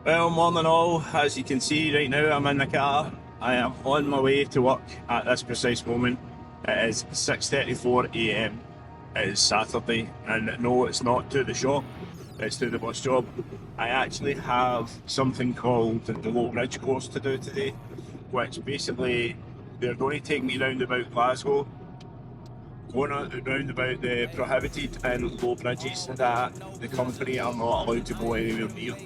Well, morning all. As you can see right now, I'm in the car. I am on my way to work at this precise moment. It is 6:34 a.m. It is Saturday, and no, it's not to the shop. It's to the bus job. I actually have something called the Low Bridge course to do today, which basically they're going to take me round about Glasgow, going round about the prohibited and low bridges that the company are not allowed to go anywhere near.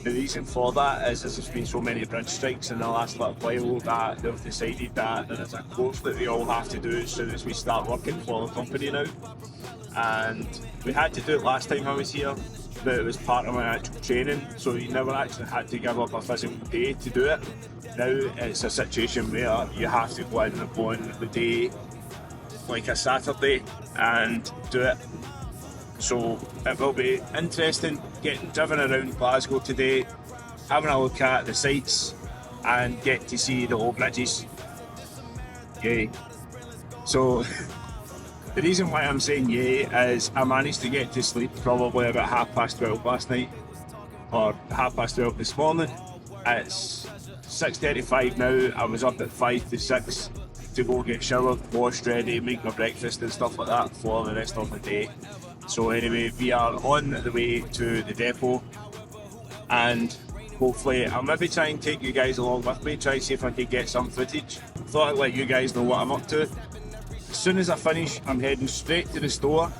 The reason for that is there's been so many bridge strikes in the last little while that they've decided that there is a course that we all have to do as soon as we start working for the company now. And we had to do it last time I was here, but it was part of my actual training, so you never actually had to give up a physical day to do it. Now it's a situation where you have to go in on the day, like a Saturday, and do it. So it will be interesting getting driven around Glasgow today, having a look at the sights and get to see the old bridges. Yay. So the reason why I'm saying yay is I managed to get to sleep probably about 12:30 last night, or 12:30 this morning. It's 6:35 now. I was up at 5 to 6 to go get showered, washed ready, make my breakfast and stuff like that for the rest of the day. So anyway, we are on the way to the depot, and hopefully I'll maybe try and take you guys along with me, try to see if I can get some footage. Thought I'd let you guys know what I'm up to. As soon as I finish, I'm heading straight to the store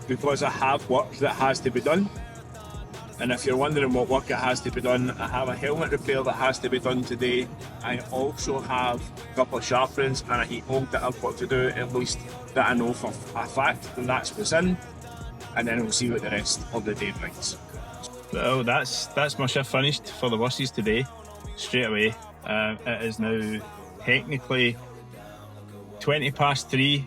because I have work that has to be done. And if you're wondering what work it has to be done, I have a helmet repair that has to be done today. I also have a couple of sharpenings and a heat hold that I've got to do, at least that I know for a fact, and that's what's in. And then we'll see what the rest of the day brings. Well, that's my shift finished for the buses today, straight away. It is now technically 3:20.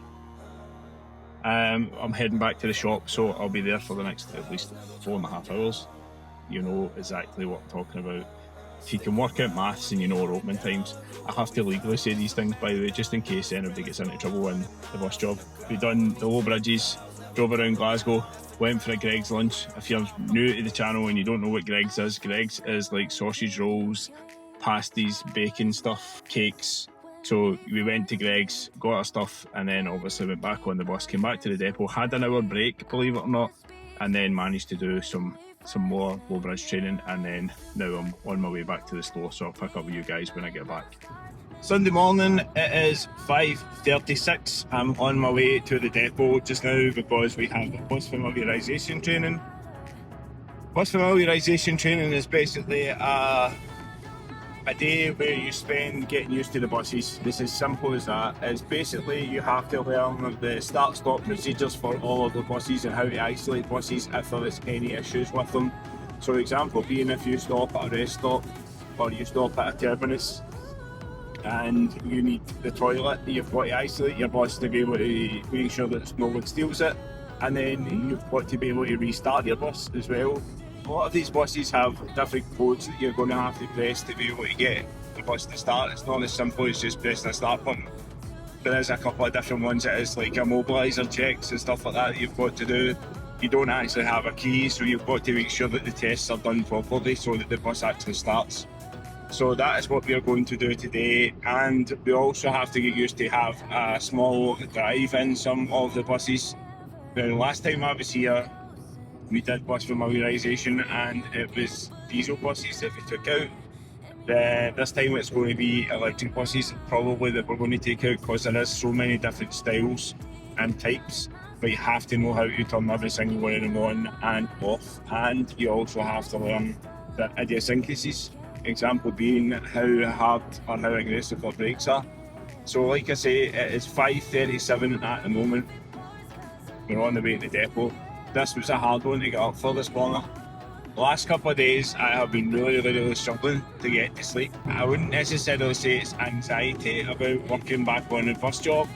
I'm heading back to the shop, so I'll be there for the next at least 4.5 hours. You know exactly what I'm talking about. If you can work out maths and you know our opening times, I have to legally say these things, by the way, just in case anybody gets into trouble in the bus job. We've done the low bridges, drove around Glasgow, went for a Greg's lunch. If you're new to the channel and you don't know what Greg's is like sausage rolls, pasties, bacon stuff, cakes. So we went to Greg's, got our stuff, and then obviously went back on the bus, came back to the depot, had an hour break, believe it or not, and then managed to do some more low bridge training, and then now I'm on my way back to the store, so I'll pick up with you guys when I get back. Sunday morning, it is 5:36. I'm on my way to the depot just now because we have bus familiarisation training. Bus familiarisation training is basically a day where you spend getting used to the buses. It's as simple as that. It's basically you have to learn the start-stop procedures for all of the buses and how to isolate buses if there is any issues with them. So example being if you stop at a rest stop or you stop at a terminus and you need the toilet, you've got to isolate your bus to be able to make sure that no one steals it, and then you've got to be able to restart your bus as well. A lot of these buses have different codes that you're going to have to press to be able to get the bus to start. It's not as simple as just pressing a start button. There is a couple of different ones that is like immobiliser checks and stuff like that you've got to do. You don't actually have a key, so you've got to make sure that the tests are done properly so that the bus actually starts. So that is what we are going to do today, and we also have to get used to have a small drive in some of the buses. Now, last time I was here, we did bus familiarisation and it was diesel buses that we took out. This time it's going to be electric buses probably that we're going to take out, because there is so many different styles and types, but you have to know how to turn every single one of them on and off, and you also have to learn the idiosyncrasies, example being how hard or how aggressive our brakes are. So like I say, it is 5:37 at the moment. We're on the way to the depot. This was a hard one to get up for this morning. The last couple of days I have been really struggling to get to sleep. I wouldn't necessarily say it's anxiety about working back on the bus job.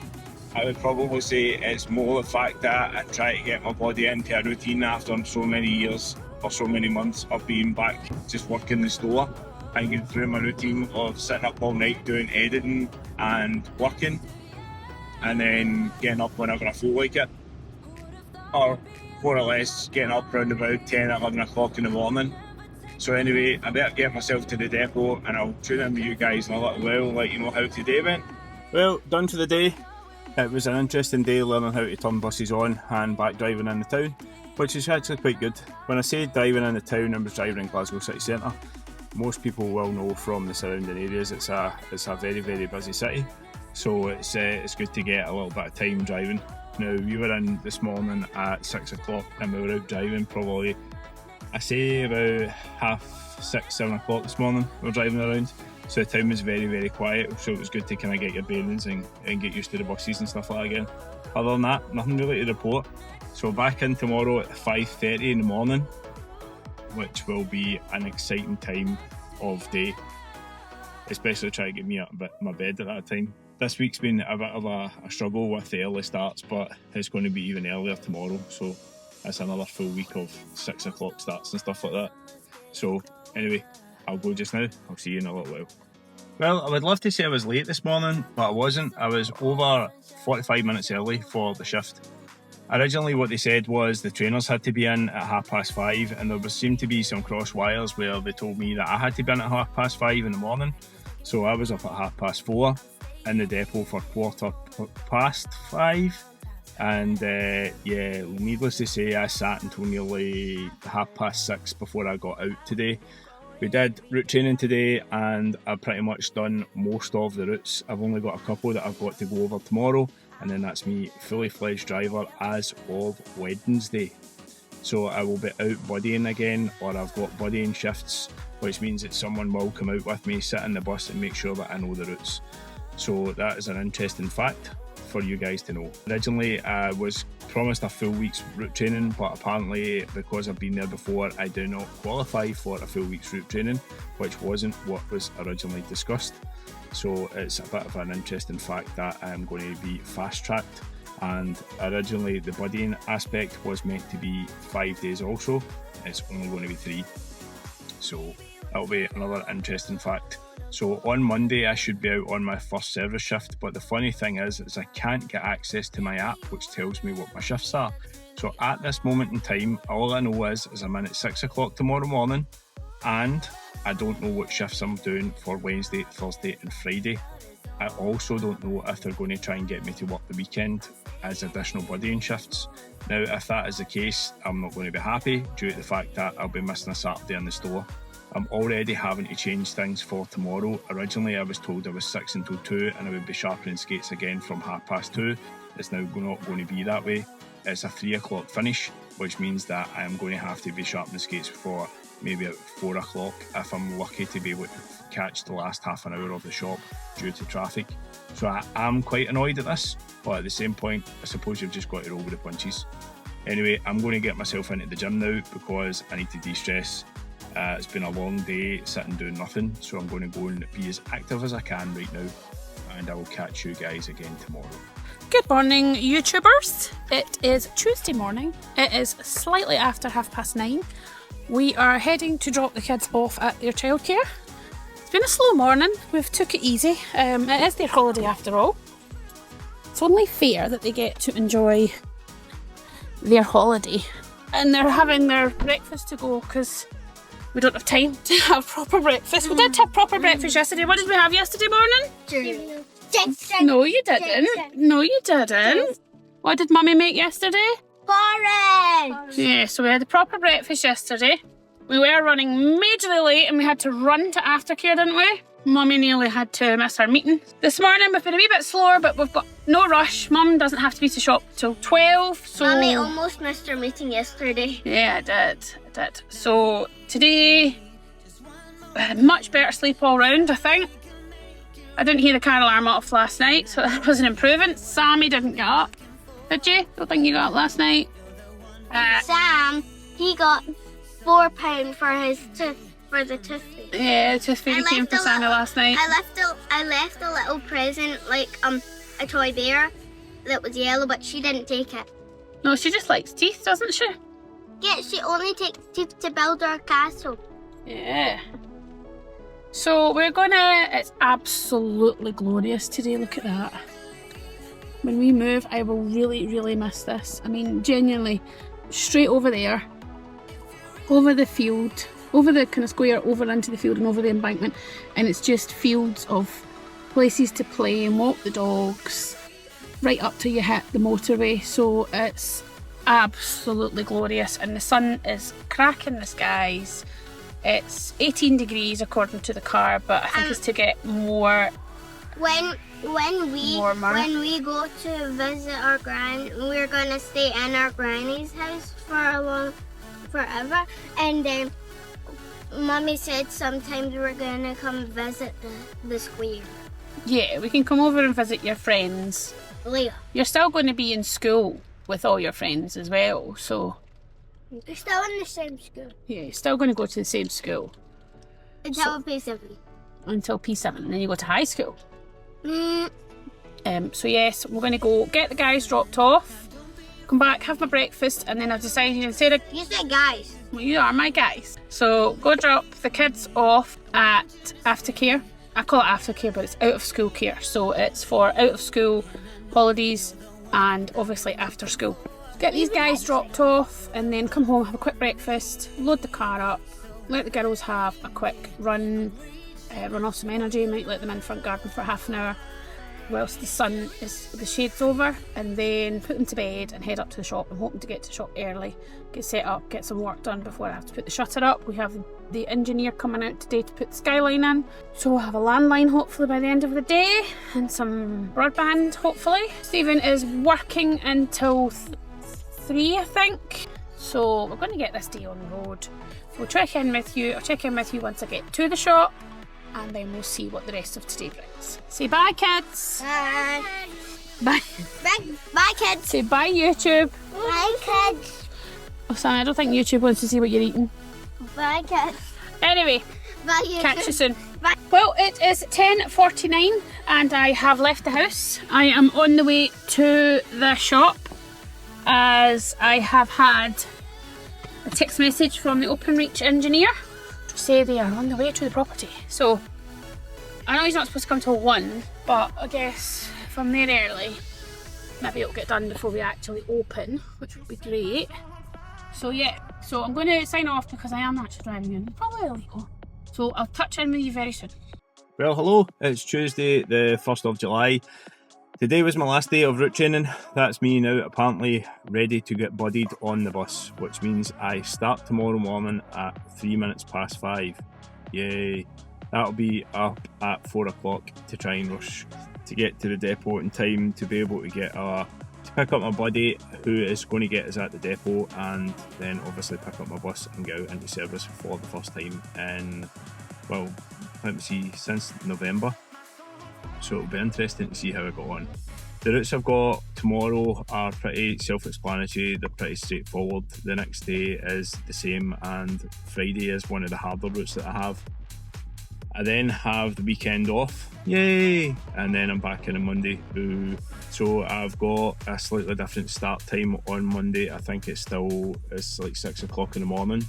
I would probably say it's more the fact that I try to get my body into a routine after so many years or so many months of being back just working the store and getting through my routine of sitting up all night doing editing and working, and then getting up whenever I feel like it, or more or less getting up around about 10, 11 o'clock in the morning So anyway, I better get myself to the depot and I'll tune in with you guys in a little while, let you know how today went. Well, done for the day. It was an interesting day learning how to turn buses on and back driving in the town, which is actually quite good. When I say driving in the town, I was driving in Glasgow city centre. Most people will know from the surrounding areas it's a very, very busy city. So it's good to get a little bit of time driving. Now, we were in this morning at 6 o'clock and we were out driving probably, I say about 6:30, 7 o'clock this morning we were driving around. So the town was very, very quiet, so it was good to kind of get your bearings and get used to the buses and stuff like that again. Other than that, nothing really to report. So back in tomorrow at 5:30 in the morning, which will be an exciting time of day, especially trying to get me out of my bed at that time. This week's been a bit of a struggle with the early starts, but it's going to be even earlier tomorrow, so it's another full week of 6 o'clock starts and stuff like that. So anyway, I'll go just now. I'll see you in a little while. Well, I would love to say I was late this morning, but I wasn't. I was over 45 minutes early for the shift. Originally what they said was the trainers had to be in at 5:30, and there seemed to be some cross wires where they told me that I had to be in at 5:30 in the morning. So I was up at 4:30 in the depot for 5:15, and yeah, needless to say, I sat until nearly 6:30 before I got out today. We did route training today and I've pretty much done most of the routes. I've only got a couple that I've got to go over tomorrow, and then that's me fully fledged driver as of Wednesday. So I will be out buddying again, or I've got buddying shifts, which means that someone will come out with me, sit in the bus and make sure that I know the routes. So that is an interesting fact for you guys to know. Originally I was promised a full week's route training, but apparently because I've been there before, I do not qualify for a full week's route training, which wasn't what was originally discussed. So it's a bit of an interesting fact that I'm going to be fast tracked, and originally the buddying aspect was meant to be 5 days also. It's only going to be 3. So that'll be another interesting fact. So on Monday I should be out on my first service shift, but the funny thing is I can't get access to my app which tells me what my shifts are. So at this moment in time, all I know is I'm in at 6 o'clock tomorrow morning, and I don't know what shifts I'm doing for Wednesday, Thursday and Friday. I also don't know if they're going to try and get me to work the weekend as additional buddying shifts. Now if that is the case, I'm not going to be happy due to the fact that I'll be missing a Saturday in the store. I'm already having to change things for tomorrow. Originally I was told I was 6 until 2 and I would be sharpening skates again from 2:30. It's now not going to be that way. It's a 3 o'clock finish, which means that I am going to have to be sharpening skates for maybe at 4 o'clock if I'm lucky to be able to catch the last half an hour of the shop due to traffic. So I am quite annoyed at this, but at the same point I suppose you've just got to roll with the punches. Anyway, I'm going to get myself into the gym now because I need to de-stress. It's been a long day sitting doing nothing, so I'm going to go and be as active as I can right now, and I will catch you guys again tomorrow. Good morning, YouTubers. It is Tuesday morning. It is slightly after 9:30. We are heading to drop the kids off at their childcare. It's been a slow morning. We've took it easy. It is their holiday after all. It's only fair that they get to enjoy their holiday, and they're having their breakfast to go because we don't have time to have proper breakfast. We did have proper breakfast yesterday. What did we have yesterday morning? No, you didn't. No, you didn't. What did Mummy make yesterday? Porridge! Yeah, so we had a proper breakfast yesterday. We were running majorly late and we had to run to aftercare, didn't we? Mummy nearly had to miss our meeting. This morning we've been a wee bit slower, but we've got no rush. Mum doesn't have to be to shop till 12, so... Mummy almost missed her meeting yesterday. Yeah, I did. So today, I had much better sleep all round, I think. I didn't hear the car alarm off last night, so that was an improvement. Sammy didn't get up. Did you? Don't think you got up last night? Sam, he got £4 for the tooth fairy. Yeah, the tooth fairy came for Sammy last night. I left a little present, like a toy bear that was yellow, but she didn't take it. No, she just likes teeth, doesn't she? Yeah, she only takes teeth to build our castle. Yeah. So it's absolutely glorious today, look at that. When we move, I will really, really miss this. I mean, genuinely, straight over there, over the field, over the kind of square, over into the field and over the embankment, and it's just fields of places to play and walk the dogs right up till you hit the motorway. So it's absolutely glorious, and the sun is cracking the skies. It's 18 degrees according to the car, but I think it's to get more when warmer. When we go to visit our we're gonna stay in our granny's house for forever, and then Mummy said sometimes we're gonna come visit the square. Yeah, we can come over and visit your friends. Later. You're still going to be in school with all your friends as well, so... We're still in the same school. Yeah, you're still going to go to the same school. Until P7. Until P7, and then you go to high school. Mm. So yes, we're going to go get the guys dropped off, come back, have my breakfast, and then I've decided instead of... You said guys. Well, you are my guys. So go drop the kids off at aftercare. I call it aftercare, but it's out of school care. So it's for out of school holidays and obviously after school. Get these guys dropped off and then come home, have a quick breakfast, load the car up, let the girls have a quick run off some energy, might let them in front garden for half an hour whilst the shade's over, and then put them to bed and head up to the shop. I'm hoping to get to the shop early, get set up, get some work done before I have to put the shutter up. We have the engineer coming out today to put the skyline in, so we'll have a landline hopefully by the end of the day and some broadband hopefully. Stephen is working until 3 I think, so we're going to get this day on the road. We'll check in with you once I get to the shop, and then we'll see what the rest of today brings. Say bye, kids. Bye. Bye. Bye, kids. Say bye, YouTube. Bye, kids. Oh, Sam, I don't think YouTube wants to see what you're eating. Bye, kids. Anyway, Bye, YouTube. catch you soon. Bye. Well, it is 10:49 and I have left the house. I am on the way to the shop as I have had a text message from the OpenReach engineer to say they are on the way to the property. So I know he's not supposed to come till 1, but I guess if I'm there early, maybe it'll get done before we actually open, which would be great. So yeah, so I'm going to sign off because I am actually driving in. Probably illegal. So I'll touch in with you very soon. Well, hello, it's Tuesday the 1st of July. Today was my last day of route training. That's me now apparently ready to get buddied on the bus, which means I start tomorrow morning at 3 minutes past 5. Yay. That'll be up at 4 o'clock to try and rush to get to the depot in time to be able to to pick up my buddy who is going to get us at the depot, and then obviously pick up my bus and get out into service for the first time in, well, let me see, since November. So it'll be interesting to see how I got on. The routes I've got tomorrow are pretty self-explanatory, they're pretty straightforward. The next day is the same, and Friday is one of the harder routes that I have. I then have the weekend off, yay! And then I'm back in on Monday. Ooh. So I've got a slightly different start time on Monday. I think it's like 6 o'clock in the morning,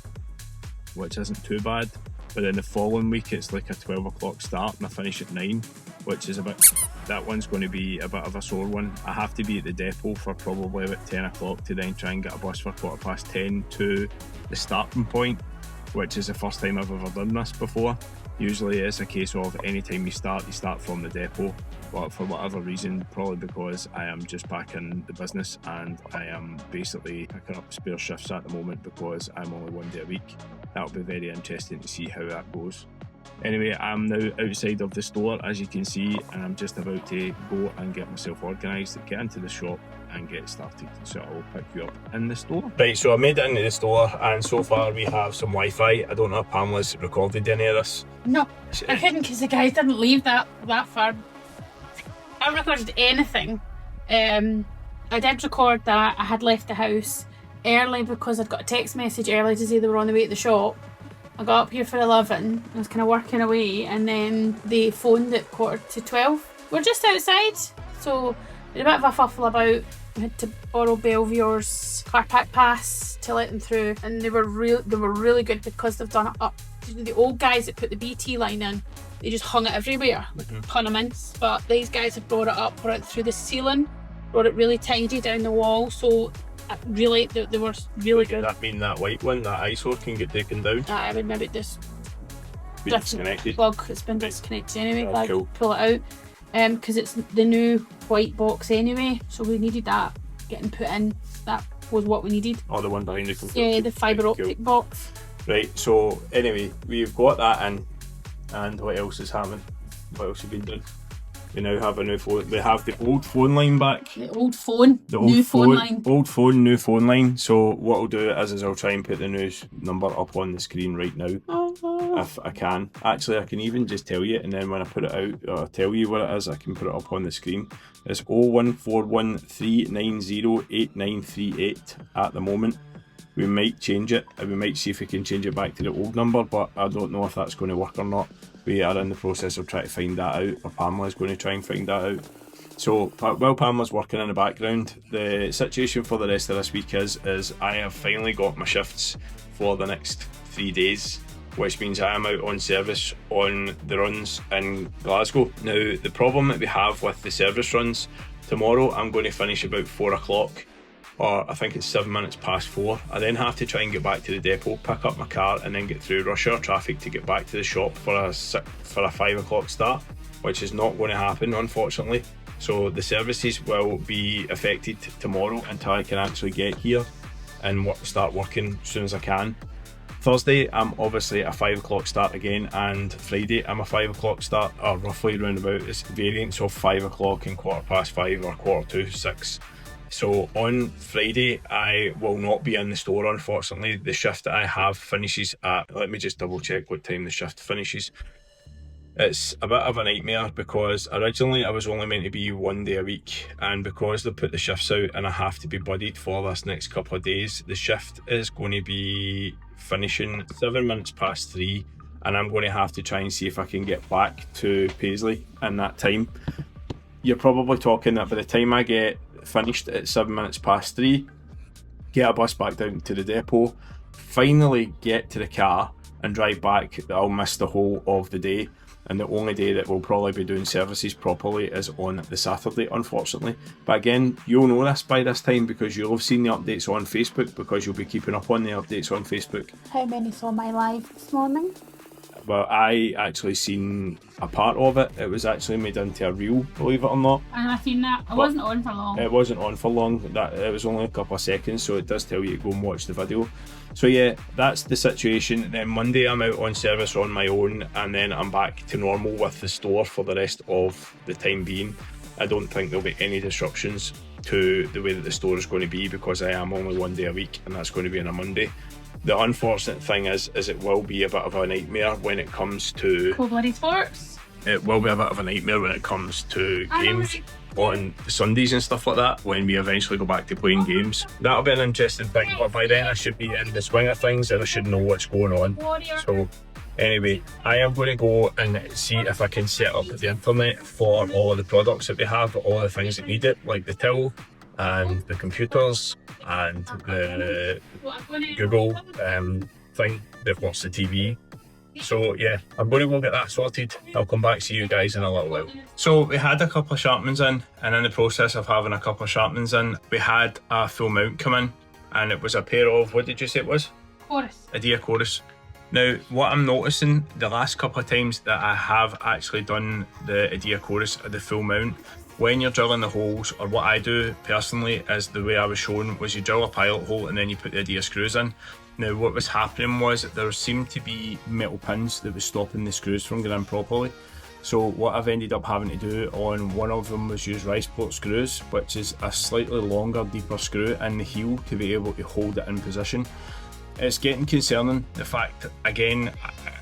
which isn't too bad. But then the following week it's like a 12 o'clock start and I finish at 9, which is that one's going to be a bit of a sore one. I have to be at the depot for probably about 10 o'clock to then try and get a bus for 10:15 to the starting point, which is the first time I've ever done this before. Usually it's a case of any time you start from the depot, but for whatever reason, probably because I am just back in the business and I am basically picking up spare shifts at the moment because I'm only 1 day a week. That'll be very interesting to see how that goes. Anyway, I'm now outside of the store, as you can see, and I'm just about to go and get myself organised, get into the shop and get started. So I'll pick you up in the store. Right, so I made it into the store and so far we have some Wi-Fi. I don't know if Pamela's recorded any of this. No, I couldn't because the guys didn't leave that far. I haven't recorded anything. I did record that I had left the house early because I'd got a text message early to say they were on the way to the shop. I got up here for 11, I was kind of working away, and then they phoned at 11:45. We're just outside, so we had a bit of a fuffle about. We had to borrow Belview's car park pass to let them through, and they were really good because they've done it up. The old guys that put the BT line in, they just hung it everywhere, like a ton of mints. But these guys have brought it up, brought it through the ceiling, brought it really tidy down the wall. So Really, they were really good. That mean that white one, that eyesore, can get taken down? I would maybe just Be disconnected. plug. It's been disconnected anyway. Oh, Like, cool. pull it out. Because it's the new white box anyway, so we needed that getting put in. That was what we needed. Oh, the one behind the computer. Yeah, the fibre optic Cool. box. Right, so anyway, we've got that in, and what else is happening? What else have been done? We now have a new phone. We have the old phone line back. The old phone, The old new phone line. Old phone, new phone line. So what I'll do is I'll try and put the new number up on the screen right now, if I can. Actually, I can even just tell you, and then when I put it out, or tell you what it is, I can put it up on the screen. It's 01413908938 at the moment. We might change it, and we might see if we can change it back to the old number, but I don't know if that's going to work or not. We are in the process of trying to find that out, or Pamela's going to try and find that out. So while Pamela's working in the background, the situation for the rest of this week is I have finally got my shifts for the next 3 days, which means I am out on service on the runs in Glasgow. Now, the problem that we have with the service runs, tomorrow I'm going to finish about 4 o'clock, or I think it's 7 minutes past 4. I then have to try and get back to the depot, pick up my car, and then get through rush hour traffic to get back to the shop for a 5 o'clock start, which is not going to happen, unfortunately. So the services will be affected tomorrow until I can actually get here and start working as soon as I can. Thursday, I'm obviously a 5 o'clock start again, and Friday, I'm a 5 o'clock start, or roughly round about. It's variants of 5 o'clock and 5:15 or 6:15. So on Friday, I will not be in the store, unfortunately. The shift that I have finishes at, let me just double check what time the shift finishes. It's a bit of a nightmare because originally I was only meant to be 1 day a week, and because they put the shifts out and I have to be buddied for this next couple of days, the shift is going to be finishing 7 minutes past 3, and I'm going to have to try and see if I can get back to Paisley in that time. You're probably talking that by the time I get finished at 7 minutes past 3, get a bus back down to the depot, finally get to the car and drive back, I'll miss the whole of the day, and the only day that we'll probably be doing services properly is on the Saturday, unfortunately. But again, you'll know this by this time because you'll have seen the updates on Facebook, because you'll be keeping up on the updates on Facebook. How many saw my live this morning? Well, I actually seen a part of it. It was actually made into a reel, believe it or not. And I seen that. I wasn't on for long. It wasn't on for long. It was only a couple of seconds, so it does tell you to go and watch the video. So yeah, that's the situation. Then Monday I'm out on service on my own, and then I'm back to normal with the store for the rest of the time being. I don't think there'll be any disruptions to the way that the store is going to be, because I am only 1 day a week, and that's going to be on a Monday. The unfortunate thing is it will be a bit of a nightmare when it comes to... Cool bloody sports. It will be a bit of a nightmare when it comes to games on Sundays and stuff like that, when we eventually go back to playing games. That'll be an interesting thing, but by then I should be in the swing of things and I should know what's going on. So anyway, I am going to go and see if I can set up the internet for all of the products that we have, all the things that need it, like the till and the computers and the Google thing that watch the TV. So yeah, I'm going to go get that sorted. I'll come back to you guys in a little while. So we had a couple of sharpenings in, and in the process of having a couple of sharpenings in, we had a full mount come in, and it was a pair of, what did you say it was? Chorus. A Dia Chorus. Now, what I'm noticing the last couple of times that I have actually done the Dia Chorus at the full mount, when you're drilling the holes, or what I do personally is the way I was shown was you drill a pilot hole and then you put the Dia screws in. Now what was happening was that there seemed to be metal pins that was stopping the screws from going in properly. So what I've ended up having to do on one of them was use rice port screws, which is a slightly longer, deeper screw in the heel to be able to hold it in position. It's getting concerning, the fact, again,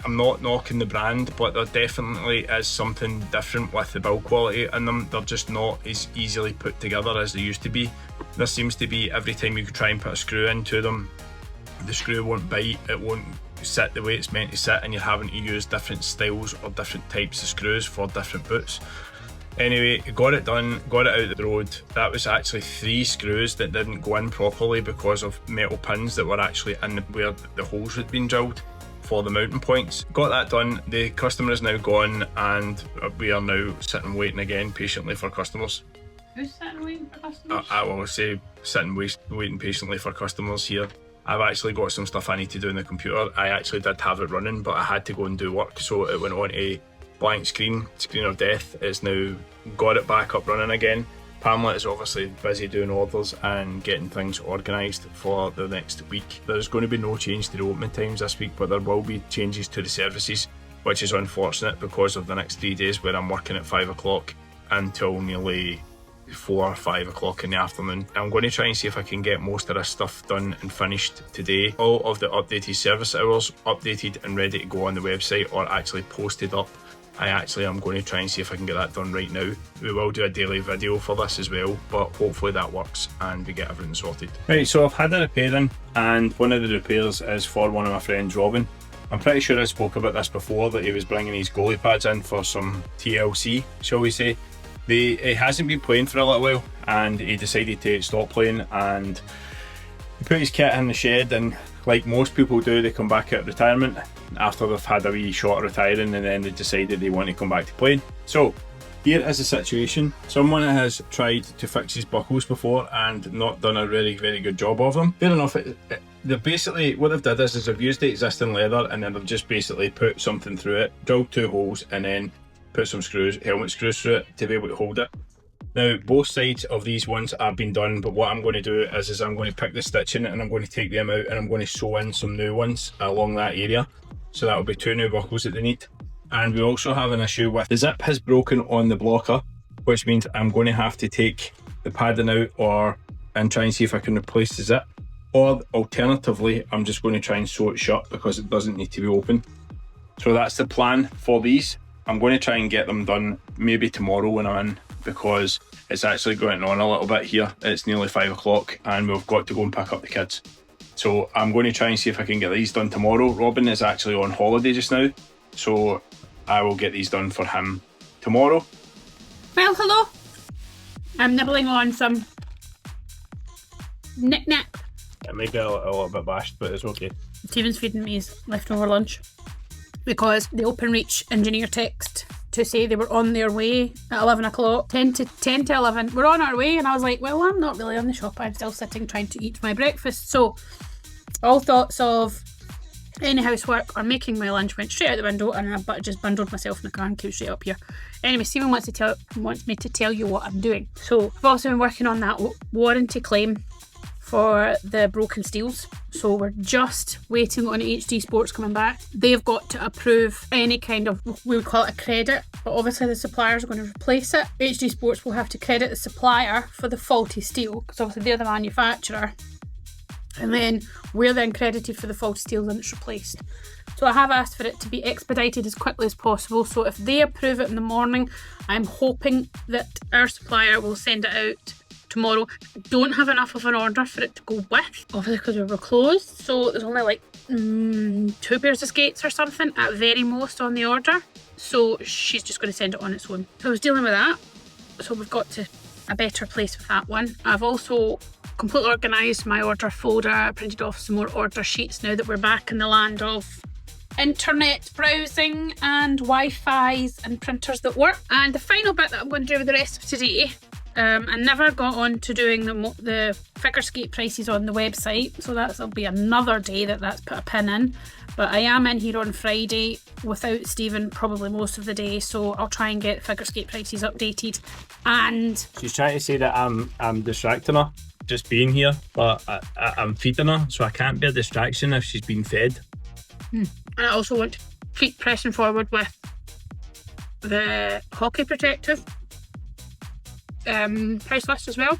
I'm not knocking the brand, but there definitely is something different with the build quality in them. They're just not as easily put together as they used to be. There seems to be, every time you try and put a screw into them, the screw won't bite, it won't sit the way it's meant to sit, and you're having to use different styles or different types of screws for different boots. Anyway, got it done, got it out the road. That was actually 3 screws that didn't go in properly because of metal pins that were actually in where the holes had been drilled for the mounting points. Got that done, the customer is now gone, and we are now sitting waiting again patiently for customers. Who's sitting waiting for customers? I will say sitting waiting patiently for customers here. I've actually got some stuff I need to do on the computer. I actually did have it running, but I had to go and do work, so it went on a blank screen of death. It's now got it back up running again. Pamela is obviously busy doing orders and getting things organised for the next week. There's going to be no change to the opening times this week, but there will be changes to the services, which is unfortunate because of the next 3 days where I'm working at 5 o'clock until nearly 4 or 5 o'clock in the afternoon. I'm going to try and see if I can get most of this stuff done and finished today. All of the updated service hours updated and ready to go on the website or actually posted up. I actually am going to try and see if I can get that done right now. We will do a daily video for this as well, but hopefully that works and we get everything sorted. Right, so I've had a repair in, and one of the repairs is for one of my friends, Robin. I'm pretty sure I spoke about this before, that he was bringing his goalie pads in for some TLC, shall we say. He hasn't been playing for a little while, and he decided to stop playing, and he put his kit in the shed, and like most people do, they come back out of retirement after they've had a wee shot of retiring, and then they decided they want to come back to playing. So here is the situation. Someone has tried to fix his buckles before and not done a really very good job of them. Fair enough, they've basically, what they've done is they've used the existing leather, and then they've just basically put something through it, drilled 2 holes, and then put some screws, helmet screws through it to be able to hold it. Now, both sides of these ones have been done, but what I'm going to do is I'm going to pick the stitching and I'm going to take them out, and I'm going to sew in some new ones along that area. So that will be 2 new buckles that they need. And we also have an issue with the zip has broken on the blocker, which means I'm going to have to take the padding out and try and see if I can replace the zip. Or alternatively, I'm just going to try and sew it shut because it doesn't need to be open. So that's the plan for these. I'm going to try and get them done maybe tomorrow when I'm in, because it's actually going on a little bit here. It's nearly 5 o'clock and we've got to go and pick up the kids. So I'm going to try and see if I can get these done tomorrow. Robin is actually on holiday just now, so I will get these done for him tomorrow. Well, hello. I'm nibbling on some knick-knack. It may be a little bit bashed, but it's okay. Steven's feeding me his leftover lunch because the OpenReach engineer text to say they were on their way at 11 o'clock, 10 to 11. We're on our way, and I was like, well, I'm not really on the shop. I'm still sitting trying to eat my breakfast. So all thoughts of any housework or making my lunch went straight out the window, and I just bundled myself in the car and came straight up here. Anyway, Stephen wants me to tell you what I'm doing. So I've also been working on that warranty claim for the broken steels. So we're just waiting on HD Sports coming back. They've got to approve any kind of, we would call it a credit, but obviously the suppliers are going to replace it. HD Sports will have to credit the supplier for the faulty steel, because obviously they're the manufacturer. And then we're then credited for the faulty steel when it's replaced. So I have asked for it to be expedited as quickly as possible. So if they approve it in the morning, I'm hoping that our supplier will send it out tomorrow. I don't have enough of an order for it to go with, obviously because we were closed, so there's only like 2 pairs of skates or something at very most on the order, so she's just going to send it on its own. So I was dealing with that, so we've got to a better place with that one. I've also completely organised my order folder. I printed off some more order sheets now that we're back in the land of internet browsing and Wi-Fi's and printers that work. And the final bit that I'm going to do with the rest of today, I never got on to doing the figure skate prices on the website, so that'll be another day that's put a pin in. But I am in here on Friday without Stephen probably most of the day, so I'll try and get figure skate prices updated. And she's trying to say that I'm distracting her, just being here, but I'm feeding her, so I can't be a distraction if she's being fed. And I also want to keep pressing forward with the hockey protective price list as well.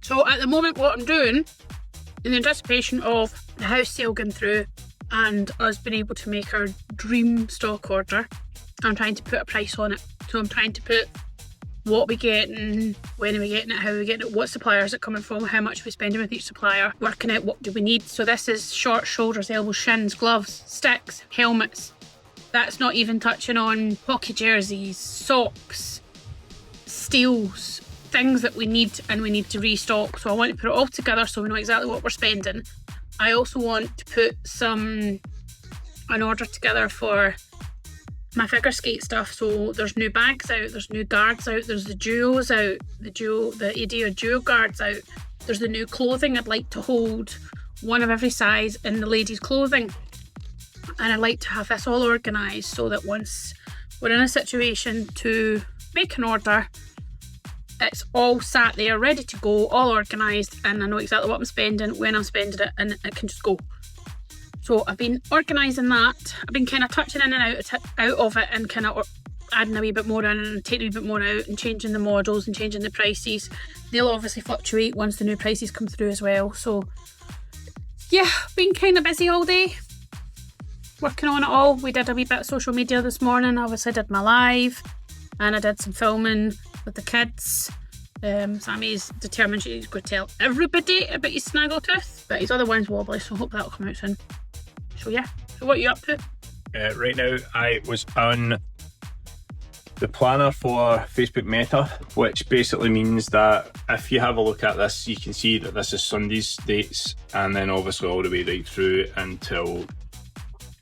So at the moment what I'm doing, in the anticipation of the house sale going through and us being able to make our dream stock order, I'm trying to put a price on it. So I'm trying to put what we getting, when are we getting it, how are we getting it, what supplier is it coming from, how much are we spending with each supplier, working out what do we need. So this is shorts, shoulders, elbows, shins, gloves, sticks, helmets. That's not even touching on hockey jerseys, socks, steels, things that we need and we need to restock. So I want to put it all together so we know exactly what we're spending. I also want to put an order together for my figure skate stuff. So there's new bags out, there's new guards out, there's the duos out, the AD or duo guards out. There's the new clothing. I'd like to hold one of every size in the ladies' clothing. And I'd like to have this all organised so that once we're in a situation to make an order, it's all sat there, ready to go, all organised, and I know exactly what I'm spending, when I'm spending it, and it can just go. So I've been organising that. I've been kind of touching in and out of it and kind of adding a wee bit more in and taking a wee bit more out and changing the models and changing the prices. They'll obviously fluctuate once the new prices come through as well. So yeah, been kind of busy all day, working on it all. We did a wee bit of social media this morning. Obviously I did my live and I did some filming with the kids. Sammy's determined she's going to tell everybody about his snaggletooth, but his other one's wobbly, so I hope that'll come out soon. So yeah, so what are you up to? Right now I was on the planner for Facebook Meta, which basically means that if you have a look at this, you can see that this is Sunday's dates and then obviously all the way right through until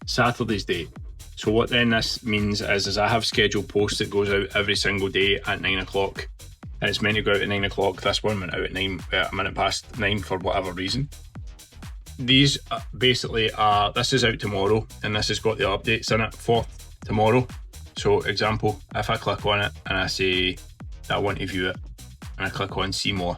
Saturday's date. So what then this means is I have scheduled posts that goes out every single day at 9 o'clock. And it's meant to go out at 9 o'clock. This one went out at a minute past 9 for whatever reason. These basically are, this is out tomorrow and this has got the updates in it for tomorrow. So example, if I click on it and I say that I want to view it and I click on see more,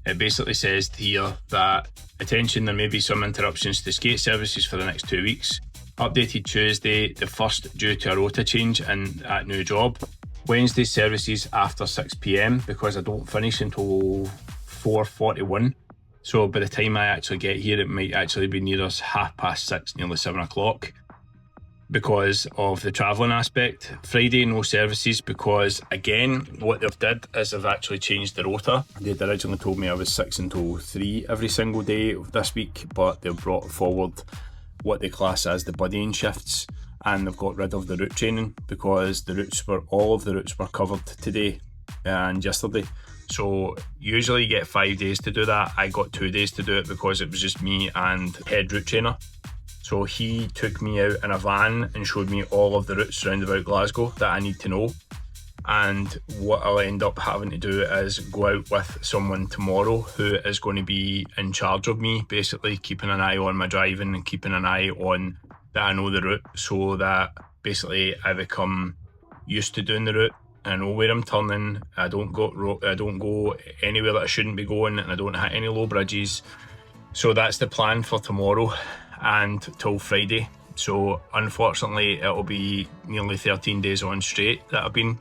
it basically says here that attention, there may be some interruptions to skate services for the next 2 weeks. Updated Tuesday, the 1st due to a rota change and at new job. Wednesday services after 6 p.m. because I don't finish until 4:41. So by the time I actually get here, it might actually be near us 6:30, nearly 7 o'clock because of the travelling aspect. Friday, no services because, again, what they've did is they've actually changed the rota. They'd originally told me I was 6 until 3 every single day this week, but they've brought forward what they class as the buddying shifts, and they've got rid of the route training because all of the routes were covered today and yesterday. So usually you get 5 days to do that. I got 2 days to do it because it was just me and head route trainer. So he took me out in a van and showed me all of the routes around about Glasgow that I need to know. And what I'll end up having to do is go out with someone tomorrow who is going to be in charge of me, basically keeping an eye on my driving and keeping an eye on that I know the route, so that basically I become used to doing the route. I know where I'm turning. I don't go anywhere that I shouldn't be going, and I don't hit any low bridges. So that's the plan for tomorrow and till Friday. So unfortunately it'll be nearly 13 days on straight that I've been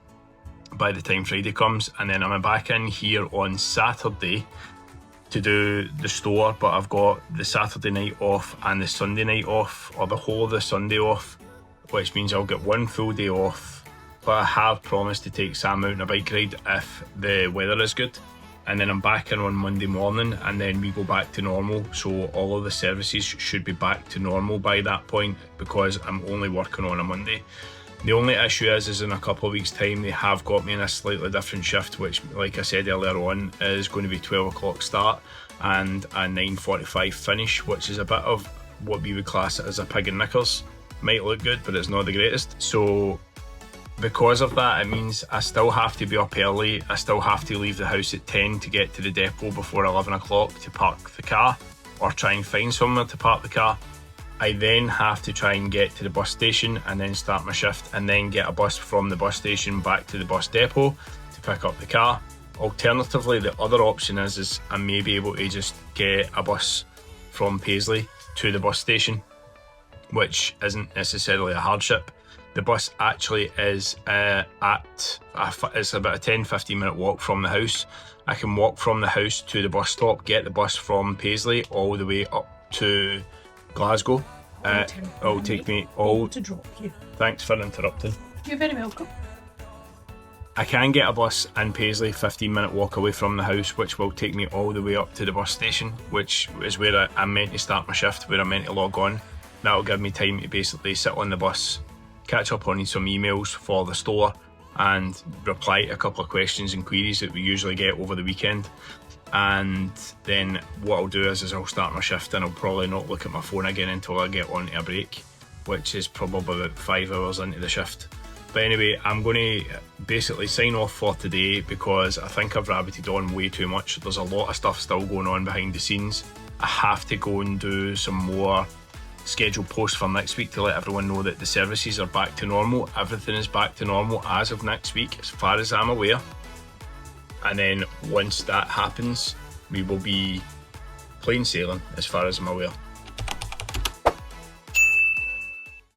by the time Friday comes, and then I'm back in here on Saturday to do the store, but I've got the Saturday night off and the Sunday night off, or the whole of the Sunday off, which means I'll get 1 full day off. But I have promised to take Sam out on a bike ride if the weather is good, and then I'm back in on Monday morning and then we go back to normal. So all of the services should be back to normal by that point because I'm only working on a Monday. The only issue is in a couple of weeks' time they have got me in a slightly different shift, which, like I said earlier on, is going to be 12 o'clock start and a 9:45 finish, which is a bit of what we would class as a pig and knickers. Might look good, but it's not the greatest. So because of that, it means I still have to be up early. I still have to leave the house at 10 to get to the depot before 11 o'clock to park the car or try and find somewhere to park the car. I then have to try and get to the bus station and then start my shift and then get a bus from the bus station back to the bus depot to pick up the car. Alternatively, the other option is I may be able to just get a bus from Paisley to the bus station, which isn't necessarily a hardship. The bus actually is it's about a 10-15 minute walk from the house. I can walk from the house to the bus stop, get the bus from Paisley all the way up to Glasgow. It'll take me all to drop you. Thanks for interrupting. You're very welcome. I can get a bus in Paisley, 15-minute walk away from the house, which will take me all the way up to the bus station, which is where I'm meant to start my shift, where I'm meant to log on. That'll give me time to basically sit on the bus, catch up on some emails for the store, and reply to a couple of questions and queries that we usually get over the weekend. And then what I'll do is I'll start my shift and I'll probably not look at my phone again until I get onto a break, which is probably about 5 hours into the shift. But anyway, I'm going to basically sign off for today because I think I've rabbited on way too much. There's a lot of stuff still going on behind the scenes. I have to go and do some more scheduled posts for next week to let everyone know that the services are back to normal. Everything is back to normal as of next week, as far as I'm aware. And then once that happens, we will be plain sailing as far as I'm aware.